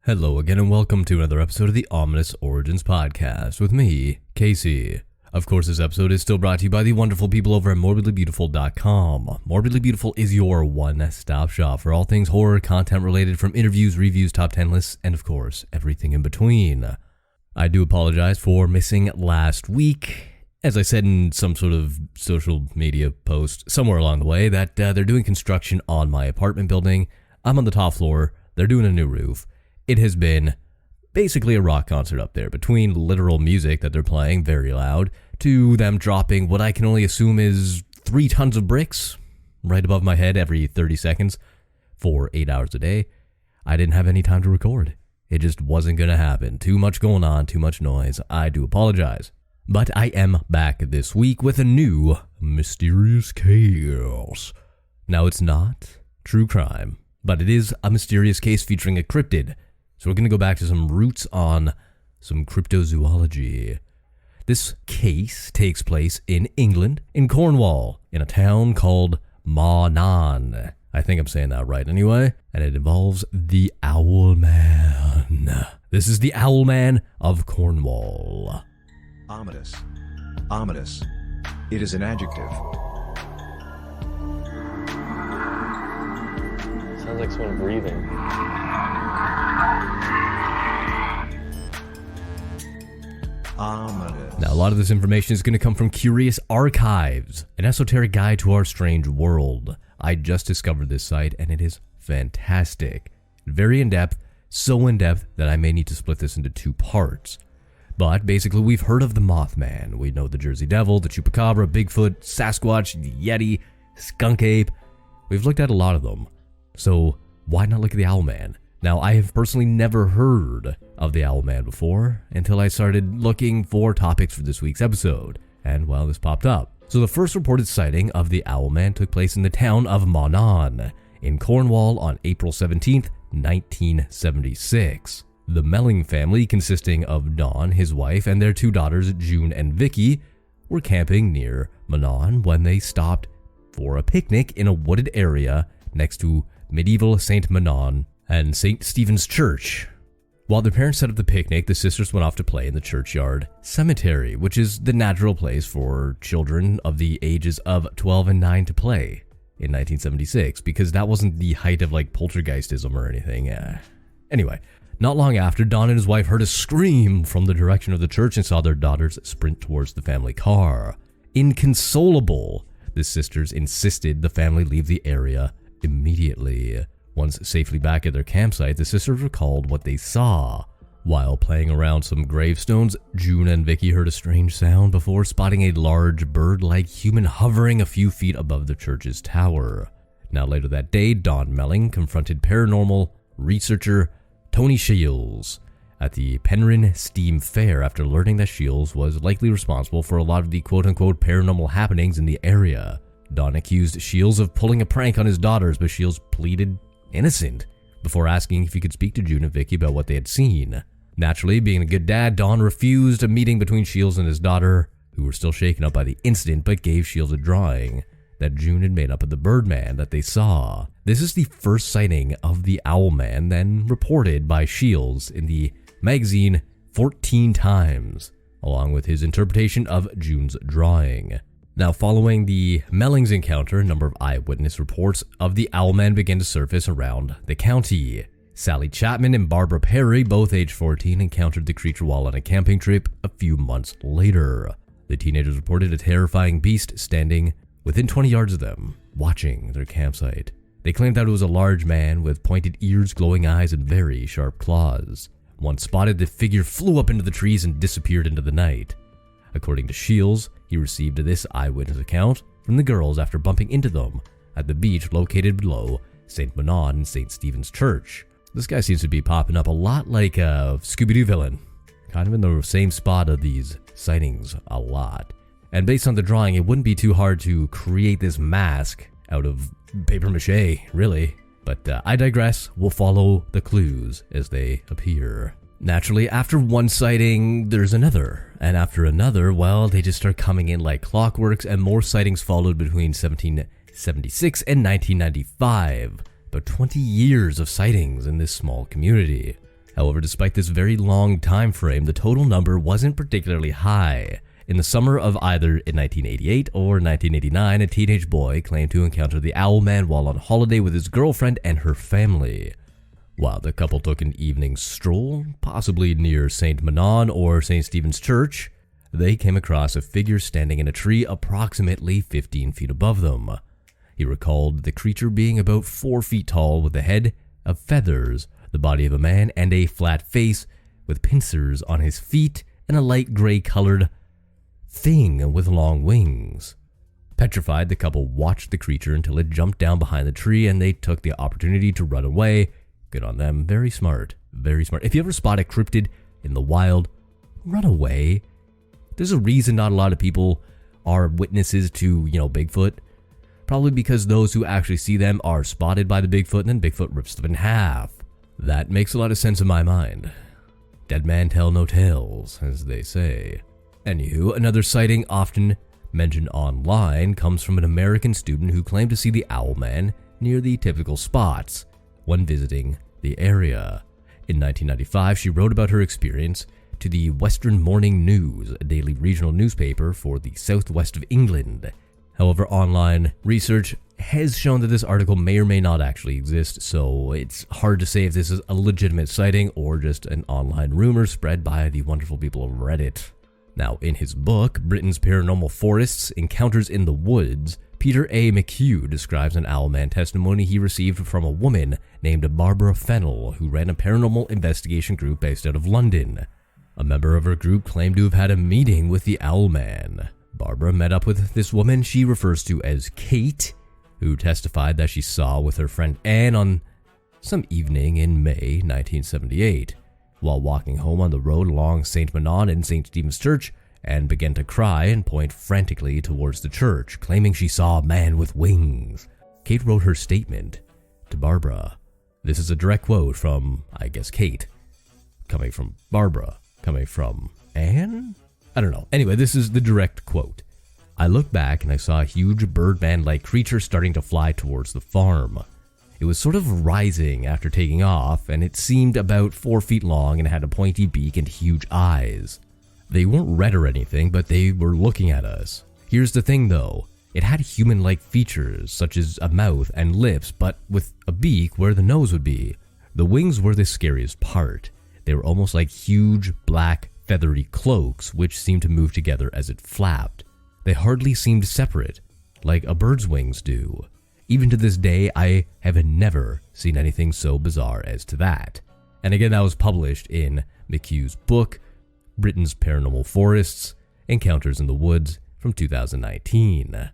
Hello again and welcome to another episode of the Ominous Origins Podcast with me, Casey. Of course, this episode is still brought to you by the wonderful people over at morbidlybeautiful.com. Morbidly Beautiful is your one-stop shop for all things horror content related, from interviews, reviews, top 10 lists, and of course, everything in between. I do apologize for missing last week. As I said in some sort of social media post somewhere along the way, that they're doing construction on my apartment building. I'm on the top floor. They're doing a new roof. It has been basically a rock concert up there, between literal music that they're playing very loud to them dropping what I can only assume is 3 tons of bricks right above my head every 30 seconds for 8 hours a day. I didn't have any time to record. It just wasn't going to happen. Too much going on, too much noise. I do apologize. But I am back this week with a new mysterious case. Now, it's not true crime, but it is a mysterious case featuring a cryptid. So we're going to go back to some roots on some cryptozoology. This case takes place in England, in Cornwall, in a town called Mawnan. I think I'm saying that right anyway. And it involves the Owlman. This is the Owlman of Cornwall. Ominous. Ominous. It is an adjective. Sounds like someone breathing. Ominous. Now, a lot of this information is going to come from Curious Archives, an esoteric guide to our strange world. I just discovered this site, and it is fantastic. Very in-depth, so in-depth that I may need to split this into 2 parts. But basically, we've heard of the Mothman. We know the Jersey Devil, the Chupacabra, Bigfoot, Sasquatch, the Yeti, Skunk Ape. We've looked at a lot of them. So why not look at the Owlman? Now, I have personally never heard of the Owlman before until I started looking for topics for this week's episode. And, well, this popped up. So the first reported sighting of the Owlman took place in the town of Mawnan in Cornwall on April 17th, 1976. The Melling family, consisting of Don, his wife, and their 2 daughters, June and Vicky, were camping near Mawnan when they stopped for a picnic in a wooded area next to medieval St. Mawnan and St. Stephen's Church. While their parents set up the picnic, the sisters went off to play in the churchyard cemetery, which is the natural place for children of the ages of 12 and 9 to play in 1976, because that wasn't the height of poltergeistism or anything. Anyway, not long after, Don and his wife heard a scream from the direction of the church and saw their daughters sprint towards the family car. Inconsolable, the sisters insisted the family leave the area immediately. Once safely back at their campsite, the sisters recalled what they saw. While playing around some gravestones, June and Vicky heard a strange sound before spotting a large bird-like human hovering a few feet above the church's tower. Now, later that day, Don Melling confronted paranormal researcher Tony Shields at the Penryn Steam Fair after learning that Shields was likely responsible for a lot of the quote-unquote paranormal happenings in the area. Don accused Shields of pulling a prank on his daughters, but Shields pleaded innocent before asking if he could speak to June and Vicky about what they had seen. Naturally, being a good dad, Don refused a meeting between Shields and his daughter, who were still shaken up by the incident, but gave Shields a drawing that June had made up of the Birdman that they saw. This is the first sighting of the Owlman, then reported by Shields in the magazine 14 times, along with his interpretation of June's drawing. Now, following the Mellings encounter, a number of eyewitness reports of the Owlman began to surface around the county. Sally Chapman and Barbara Perry, both age 14, encountered the creature while on a camping trip a few months later. The teenagers reported a terrifying beast standing within 20 yards of them, watching their campsite. They claimed that it was a large man with pointed ears, glowing eyes, and very sharp claws. Once spotted, the figure flew up into the trees and disappeared into the night. According to Shields, he received this eyewitness account from the girls after bumping into them at the beach located below St. Mawnan and St. Stephen's Church. This guy seems to be popping up a lot like a Scooby-Doo villain, kind of in the same spot of these sightings a lot. And based on the drawing, it wouldn't be too hard to create this mask out of paper mache, really. But I digress. We'll follow the clues as they appear. Naturally, after one sighting, there's another. And after another, well, they just start coming in like clockworks, and more sightings followed between 1776 and 1995. About 20 years of sightings in this small community. However, despite this very long time frame, the total number wasn't particularly high. In the summer of either in 1988 or 1989, a teenage boy claimed to encounter the Owlman while on holiday with his girlfriend and her family. While the couple took an evening stroll, possibly near St. Mawnan or St. Stephen's Church, they came across a figure standing in a tree approximately 15 feet above them. He recalled the creature being about 4 feet tall with a head of feathers, the body of a man, and a flat face with pincers on his feet and a light gray-colored thing with long wings. Petrified, the couple watched the creature until it jumped down behind the tree and they took the opportunity to run away. Good on them. Very smart. Very smart. If you ever spot a cryptid in the wild, run away. There's a reason not a lot of people are witnesses to, Bigfoot. Probably because those who actually see them are spotted by the Bigfoot and then Bigfoot rips them in half. That makes a lot of sense in my mind. Dead man tell no tales, as they say. Anywho, another sighting often mentioned online comes from an American student who claimed to see the Owlman near the typical spots when visiting the area. In 1995, she wrote about her experience to the Western Morning News, a daily regional newspaper for the southwest of England. However, online research has shown that this article may or may not actually exist, so it's hard to say if this is a legitimate sighting or just an online rumor spread by the wonderful people of Reddit. Now, in his book, Britain's Paranormal Forests, Encounters in the Woods, Peter A. McHugh describes an Owlman testimony he received from a woman named Barbara Fennell, who ran a paranormal investigation group based out of London. A member of her group claimed to have had a meeting with the Owlman. Barbara met up with this woman she refers to as Kate, who testified that she saw with her friend Anne on some evening in May 1978, while walking home on the road along St. Mawnan and St. Stephen's Church, and began to cry and point frantically towards the church, claiming she saw a man with wings. Kate wrote her statement to Barbara. This is a direct quote from, I guess, Kate, coming from Barbara, coming from Anne? I don't know. Anyway, this is the direct quote. I looked back and I saw a huge birdman-like creature starting to fly towards the farm. It was sort of rising after taking off, and it seemed about 4 feet long and had a pointy beak and huge eyes. They weren't red or anything, but they were looking at us. Here's the thing though, it had human-like features such as a mouth and lips, but with a beak where the nose would be. The wings were the scariest part. They were almost like huge, black, feathery cloaks which seemed to move together as it flapped. They hardly seemed separate, like a bird's wings do. Even to this day, I have never seen anything so bizarre as to that. And again, that was published in McHugh's book, Britain's Paranormal Forests, Encounters in the Woods, from 2019.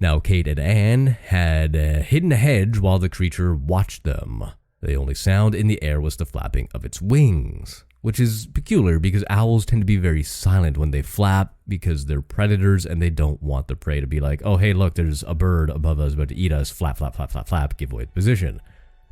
Now, Kate and Anne had hidden a hedge while the creature watched them. The only sound in the air was the flapping of its wings, which is peculiar because owls tend to be very silent when they flap because they're predators and they don't want the prey to be like, oh, hey, look, there's a bird above us about to eat us, flap, flap, flap, flap, flap, give away the position.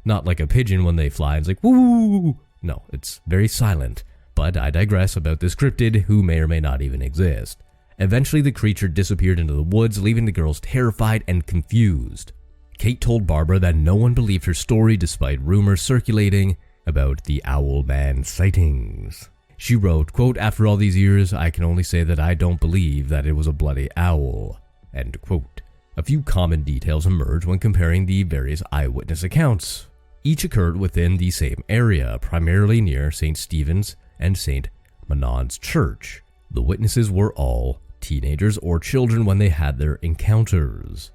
Not like a pigeon when they fly, it's like, woo! No, it's very silent. But I digress about this cryptid who may or may not even exist. Eventually, the creature disappeared into the woods, leaving the girls terrified and confused. Kate told Barbara that no one believed her story despite rumors circulating about the Owlman sightings. She wrote, quote, after all these years, I can only say that I don't believe that it was a bloody owl, end quote. A few common details emerge when comparing the various eyewitness accounts. Each occurred within the same area, primarily near St. Stephen's and St. Mawnan's Church. The witnesses were all teenagers or children when they had their encounters.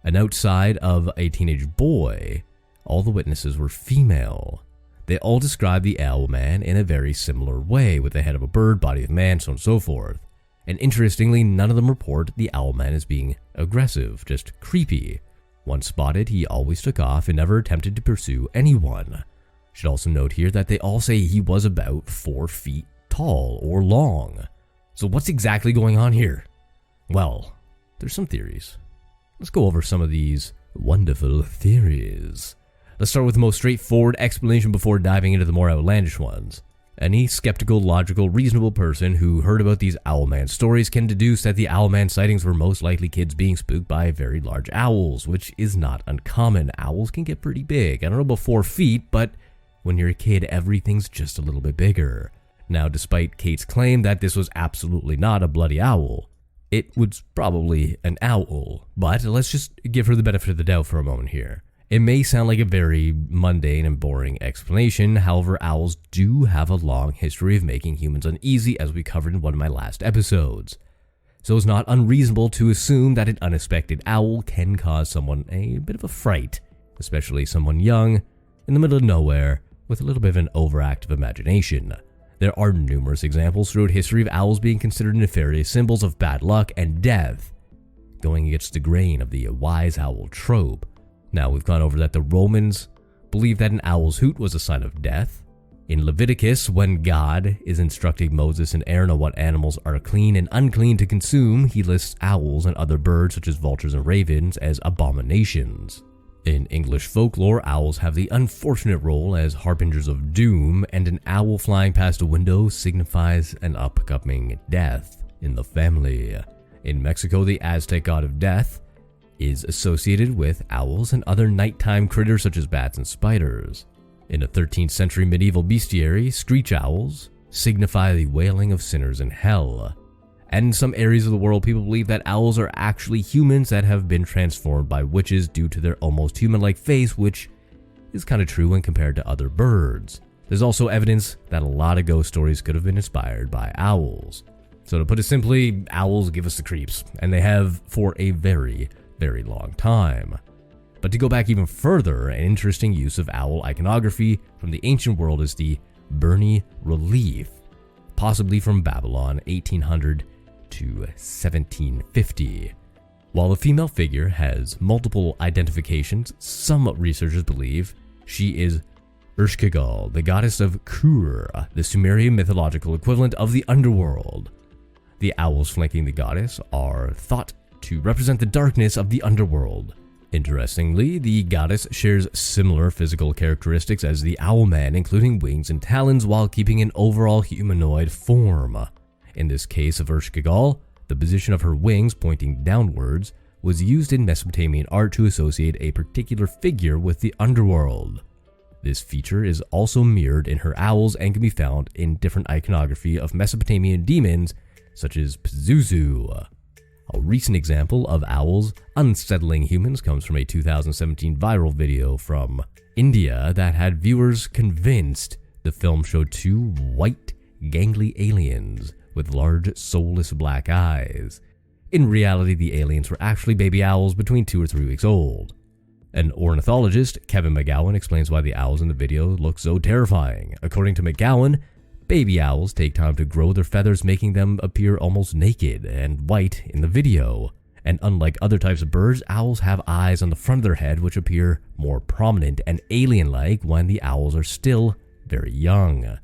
And outside of a teenage boy, all the witnesses were female. They all described the Owlman in a very similar way, with the head of a bird, body of man, so on and so forth. And interestingly, none of them report the Owlman as being aggressive, just creepy. Once spotted, he always took off and never attempted to pursue anyone. Should also note here that they all say he was about 4 feet tall or long. So what's exactly going on here? Well, there's some theories. Let's go over some of these wonderful theories. Let's start with the most straightforward explanation before diving into the more outlandish ones. Any skeptical, logical, reasonable person who heard about these Owlman stories can deduce that the Owlman sightings were most likely kids being spooked by very large owls, which is not uncommon. Owls can get pretty big. I don't know about 4 feet, but when you're a kid, everything's just a little bit bigger. Now, despite Kate's claim that this was absolutely not a bloody owl, it was probably an owl, but let's just give her the benefit of the doubt for a moment here. It may sound like a very mundane and boring explanation, however, owls do have a long history of making humans uneasy, as we covered in one of my last episodes. So it's not unreasonable to assume that an unexpected owl can cause someone a bit of a fright, especially someone young, in the middle of nowhere, with a little bit of an overactive imagination. There are numerous examples throughout history of owls being considered nefarious symbols of bad luck and death, going against the grain of the wise owl trope. Now, we've gone over that the Romans believed that an owl's hoot was a sign of death. In Leviticus, when God is instructing Moses and Aaron on what animals are clean and unclean to consume, he lists owls and other birds such as vultures and ravens as abominations. In English folklore, owls have the unfortunate role as harbingers of doom, and an owl flying past a window signifies an upcoming death in the family. In Mexico, the Aztec god of death is associated with owls and other nighttime critters such as bats and spiders. In a 13th century medieval bestiary, screech owls signify the wailing of sinners in hell. And in some areas of the world, people believe that owls are actually humans that have been transformed by witches due to their almost human-like face, which is kind of true when compared to other birds. There's also evidence that a lot of ghost stories could have been inspired by owls. So to put it simply, owls give us the creeps, and they have for a very long time. But to go back even further, an interesting use of owl iconography from the ancient world is the Burney relief, possibly from Babylon 1800 to 1750. While the female figure has multiple identifications, some researchers believe she is Ereshkigal, the goddess of Kur, the Sumerian mythological equivalent of the underworld. The owls flanking the goddess are thought to represent the darkness of the underworld. Interestingly, the goddess shares similar physical characteristics as the Owlman, including wings and talons, while keeping an overall humanoid form. In this case of Ereshkigal, the position of her wings pointing downwards was used in Mesopotamian art to associate a particular figure with the underworld. This feature is also mirrored in her owls and can be found in different iconography of Mesopotamian demons such as Pazuzu. A recent example of owls unsettling humans comes from a 2017 viral video from India that had viewers convinced the film showed two white, gangly aliens with large, soulless black eyes. In reality, the aliens were actually baby owls between 2 or 3 weeks old. An ornithologist, Kevin McGowan, explains why the owls in the video look so terrifying. According to McGowan, baby owls take time to grow their feathers, making them appear almost naked and white in the video. And unlike other types of birds, owls have eyes on the front of their head which appear more prominent and alien-like when the owls are still very young.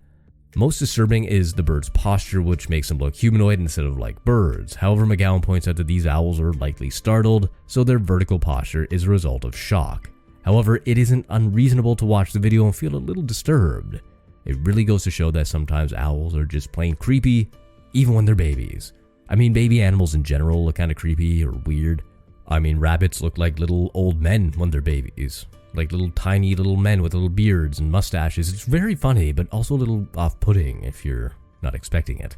Most disturbing is the bird's posture, which makes them look humanoid instead of like birds. However, McGowan points out that these owls are likely startled, so their vertical posture is a result of shock. However, it isn't unreasonable to watch the video and feel a little disturbed. It really goes to show that sometimes owls are just plain creepy, even when they're babies. I mean, baby animals in general look kind of creepy or weird. I mean, rabbits look like little old men when they're babies. Like little tiny little men with little beards and mustaches. It's very funny, but also a little off-putting if you're not expecting it.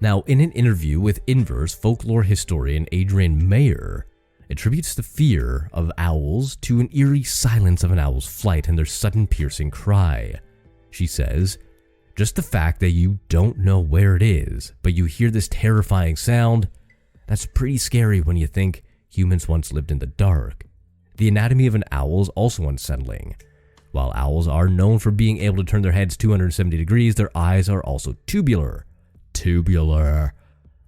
Now, in an interview with Inverse, folklore historian Adrian Mayer attributes the fear of owls to an eerie silence of an owl's flight and their sudden piercing cry. She says, "Just the fact that you don't know where it is, but you hear this terrifying sound, that's pretty scary when you think humans once lived in the dark." The anatomy of an owl is also unsettling. While owls are known for being able to turn their heads 270 degrees, their eyes are also tubular,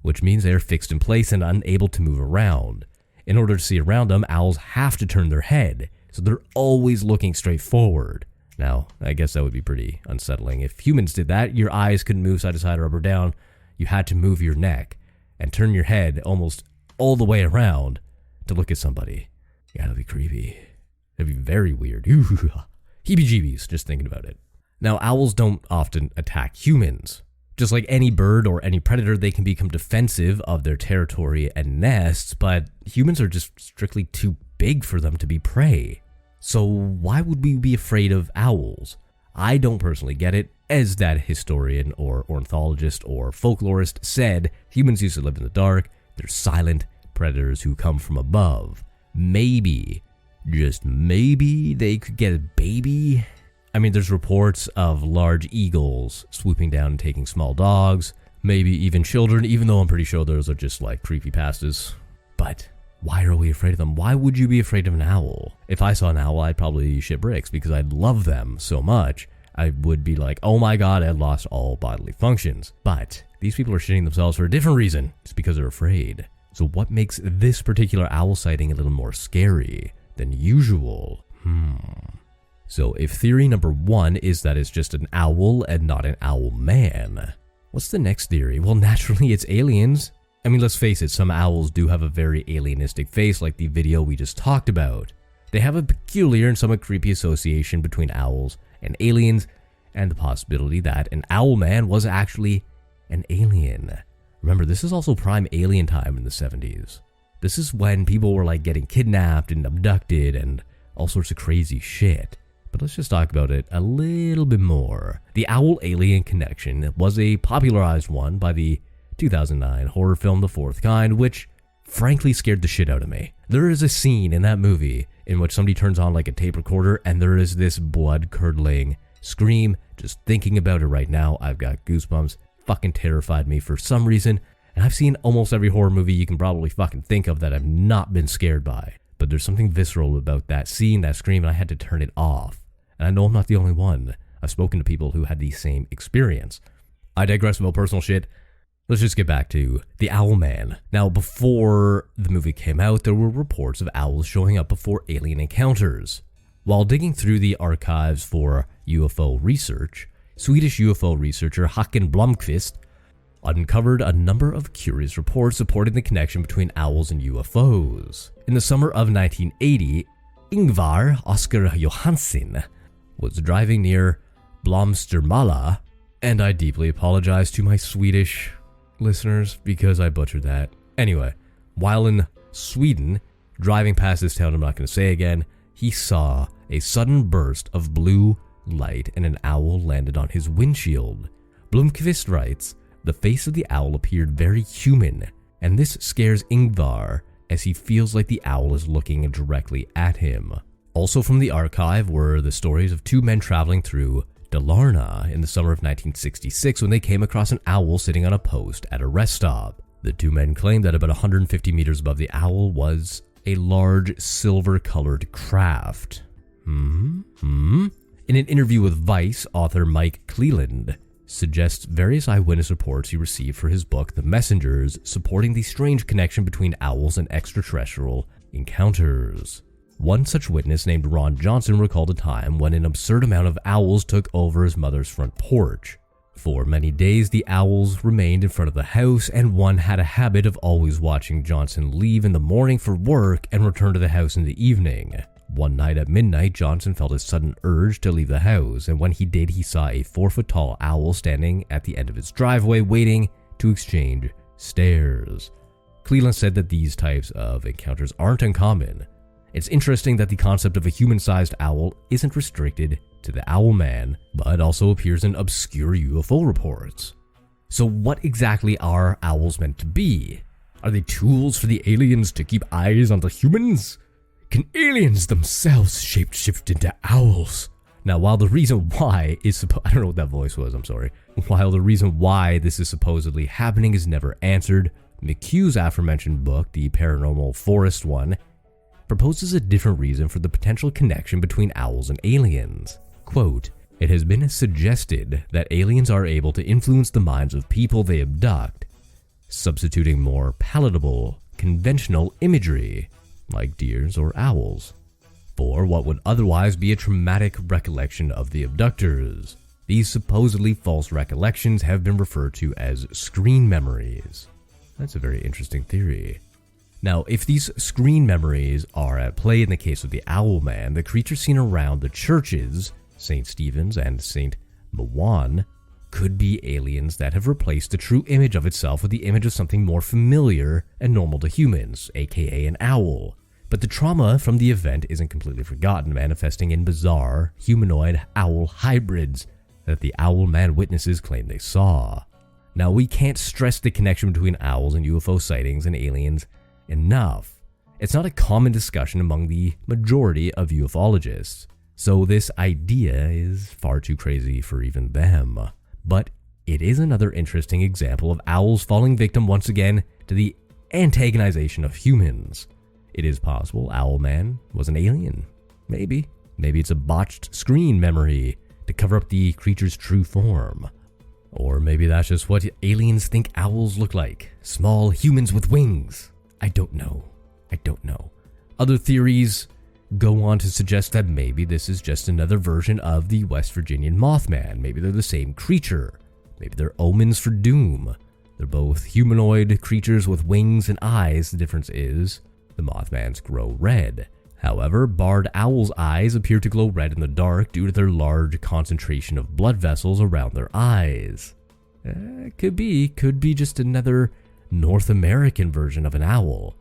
which means they are fixed in place and unable to move around. In order to see around them, owls have to turn their head, so they're always looking straight forward. Now, I guess that would be pretty unsettling. If humans did that, your eyes couldn't move side to side or up or down. You had to move your neck and turn your head almost all the way around to look at somebody. Yeah, that'd be creepy. That'd be very weird. Heebie-jeebies, just thinking about it. Now, owls don't often attack humans. Just like any bird or any predator, they can become defensive of their territory and nests, but humans are just strictly too big for them to be prey. So why would we be afraid of owls? I don't personally get it. As that historian or ornithologist or folklorist said, humans used to live in the dark. They're silent predators who come from above. Maybe, just maybe, they could get a baby. I mean, there's reports of large eagles swooping down and taking small dogs, maybe even children, even though I'm pretty sure those are just like creepypastas. But why are we afraid of them? Why would you be afraid of an owl? If I saw an owl, I'd probably shit bricks because I'd love them so much. I would be like, oh my god, I lost all bodily functions. But these people are shitting themselves for a different reason. It's because they're afraid. So what makes this particular owl sighting a little more scary than usual? So if theory number 1 is that it's just an owl and not an owl man, what's the next theory? Well, naturally it's aliens. I mean, let's face it, some owls do have a very alienistic face like the video we just talked about. They have a peculiar and somewhat creepy association between owls and aliens, and the possibility that an owl man was actually an alien. Remember, this is also prime alien time in the 70s. This is when people were like getting kidnapped and abducted and all sorts of crazy shit. But let's just talk about it a little bit more. The owl-alien connection was a popularized one by the 2009 horror film The Fourth Kind, which frankly scared the shit out of me. There is a scene in that movie in which somebody turns on like a tape recorder and there is this blood-curdling scream. Just thinking about it right now, I've got goosebumps. Fucking terrified me for some reason. And I've seen almost every horror movie you can probably fucking think of that I've not been scared by. But there's something visceral about that scene, that scream, and I had to turn it off. And I know I'm not the only one. I've spoken to people who had the same experience. I digress about personal shit. Let's just get back to the Owl Man. Now, before the movie came out, there were reports of owls showing up before alien encounters. While digging through the archives for UFO research, Swedish UFO researcher Håkan Blomqvist uncovered a number of curious reports supporting the connection between owls and UFOs. In the summer of 1980, Ingvar Oskar Johansson was driving near Blomstermala, and I deeply apologize to my Swedish listeners because I butchered that. Anyway, while in Sweden, driving past this town I'm not going to say again, he saw a sudden burst of blue light and an owl landed on his windshield. Blomqvist writes, the face of the owl appeared very human, and this scares Ingvar as he feels like the owl is looking directly at him. Also from the archive were the stories of two men traveling through Dalarna in the summer of 1966 when they came across an owl sitting on a post at a rest stop. The two men claimed that about 150 meters above the owl was a large silver-colored craft. In an interview with Vice, author Mike Cleland suggests various eyewitness reports he received for his book The Messengers supporting the strange connection between owls and extraterrestrial encounters. One such witness named Ron Johnson recalled a time when an absurd amount of owls took over his mother's front porch. For many days, the owls remained in front of the house, and one had a habit of always watching Johnson leave in the morning for work and return to the house in the evening. One night at midnight, Johnson felt a sudden urge to leave the house, and when he did, he saw a 4-foot-tall owl standing at the end of his driveway waiting to exchange stares. Cleland said that these types of encounters aren't uncommon. It's interesting that the concept of a human-sized owl isn't restricted to the Owlman, but also appears in obscure UFO reports. So what exactly are owls meant to be? Are they tools for the aliens to keep eyes on the humans? Can aliens themselves shapeshift into owls? Now, while the reason why is I don't know what that voice was, I'm sorry. While the reason why this is supposedly happening is never answered, McHugh's aforementioned book, The Paranormal Forest one, proposes a different reason for the potential connection between owls and aliens. Quote, it has been suggested that aliens are able to influence the minds of people they abduct, substituting more palatable, conventional imagery, like deers or owls, for what would otherwise be a traumatic recollection of the abductors. These supposedly false recollections have been referred to as screen memories. That's a very interesting theory. Now, if these screen memories are at play in the case of the Owlman, the creatures seen around the churches, St. Stephen's and St. Mawnan, could be aliens that have replaced the true image of itself with the image of something more familiar and normal to humans, aka an owl. But the trauma from the event isn't completely forgotten, manifesting in bizarre humanoid owl hybrids that the Owlman witnesses claim they saw. Now, we can't stress the connection between owls and UFO sightings and aliens enough. It's not a common discussion among the majority of ufologists, so this idea is far too crazy for even them. But it is another interesting example of owls falling victim once again to the antagonization of humans. It is possible Owlman was an alien. Maybe. Maybe it's a botched screen memory to cover up the creature's true form. Or maybe that's just what aliens think owls look like. Small humans with wings. I don't know. Other theories go on to suggest that maybe this is just another version of the West Virginian Mothman. Maybe they're the same creature. Maybe they're omens for doom. They're both humanoid creatures with wings and eyes. The difference is the Mothman's glow red. However, barred owls' eyes appear to glow red in the dark due to their large concentration of blood vessels around their eyes. Could be just another North American version of an owl.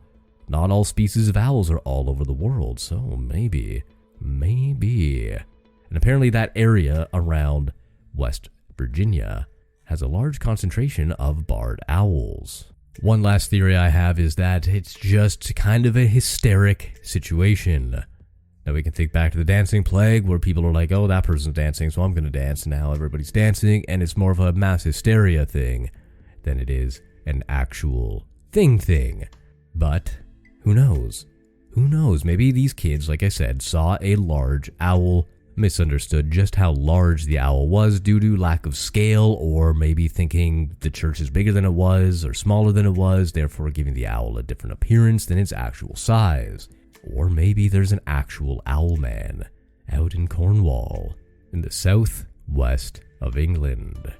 Not all species of owls are all over the world, so maybe. And apparently that area around West Virginia has a large concentration of barred owls. One last theory I have is that it's just kind of a hysteric situation. Now we can think back to the dancing plague where people are like, oh, that person's dancing, so I'm going to dance. Now everybody's dancing, and it's more of a mass hysteria thing than it is an actual thing. But who knows? Maybe these kids, like I said, saw a large owl, misunderstood just how large the owl was due to lack of scale, or maybe thinking the church is bigger than it was or smaller than it was, therefore giving the owl a different appearance than its actual size. Or maybe there's an actual Owlman out in Cornwall, in the southwest of England.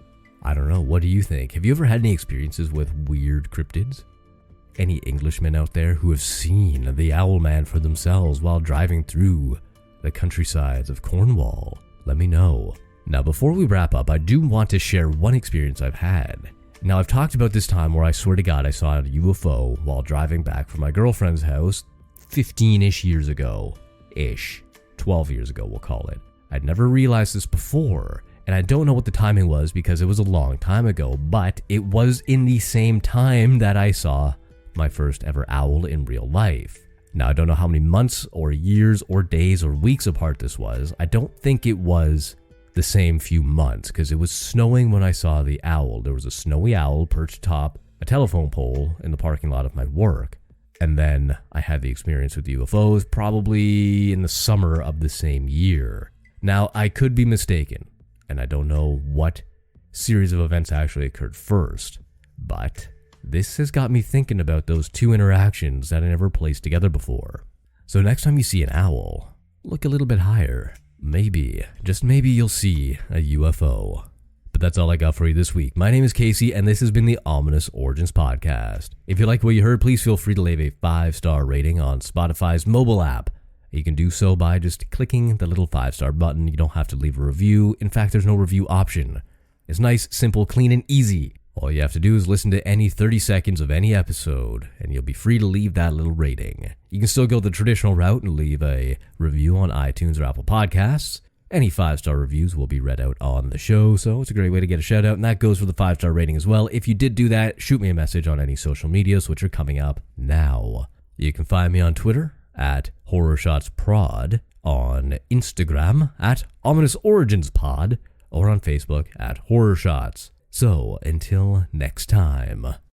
I don't know, what do you think? Have you ever had any experiences with weird cryptids? Any Englishmen out there who have seen the Owlman for themselves while driving through the countrysides of Cornwall? Let me know. Now, before we wrap up, I do want to share one experience I've had. Now, I've talked about this time where I swear to God I saw a UFO while driving back from my girlfriend's house 15-ish years ago. 12 years ago, we'll call it. I'd never realized this before, and I don't know what the timing was because it was a long time ago, but it was in the same time that I saw my first ever owl in real life. Now, I don't know how many months or years or days or weeks apart this was. I don't think it was the same few months because it was snowing when I saw the owl. There was a snowy owl perched atop a telephone pole in the parking lot of my work. And then I had the experience with UFOs probably in the summer of the same year. Now, I could be mistaken, and I don't know what series of events actually occurred first, but this has got me thinking about those two interactions that I never placed together before. So next time you see an owl, look a little bit higher. Maybe, just maybe you'll see a UFO. But that's all I got for you this week. My name is Casey, and this has been the Ominous Origins Podcast. If you like what you heard, please feel free to leave a 5-star rating on Spotify's mobile app. You can do so by just clicking the little 5-star button. You don't have to leave a review. In fact, there's no review option. It's nice, simple, clean, and easy. All you have to do is listen to any 30 seconds of any episode, and you'll be free to leave that little rating. You can still go the traditional route and leave a review on iTunes or Apple Podcasts. Any 5-star reviews will be read out on the show, so it's a great way to get a shout out, and that goes for the 5-star rating as well. If you did do that, shoot me a message on any social medias, which are coming up now. You can find me on Twitter at HorrorShotsProd, on Instagram at OminousOriginsPod, or on Facebook at HorrorShots. So, until next time.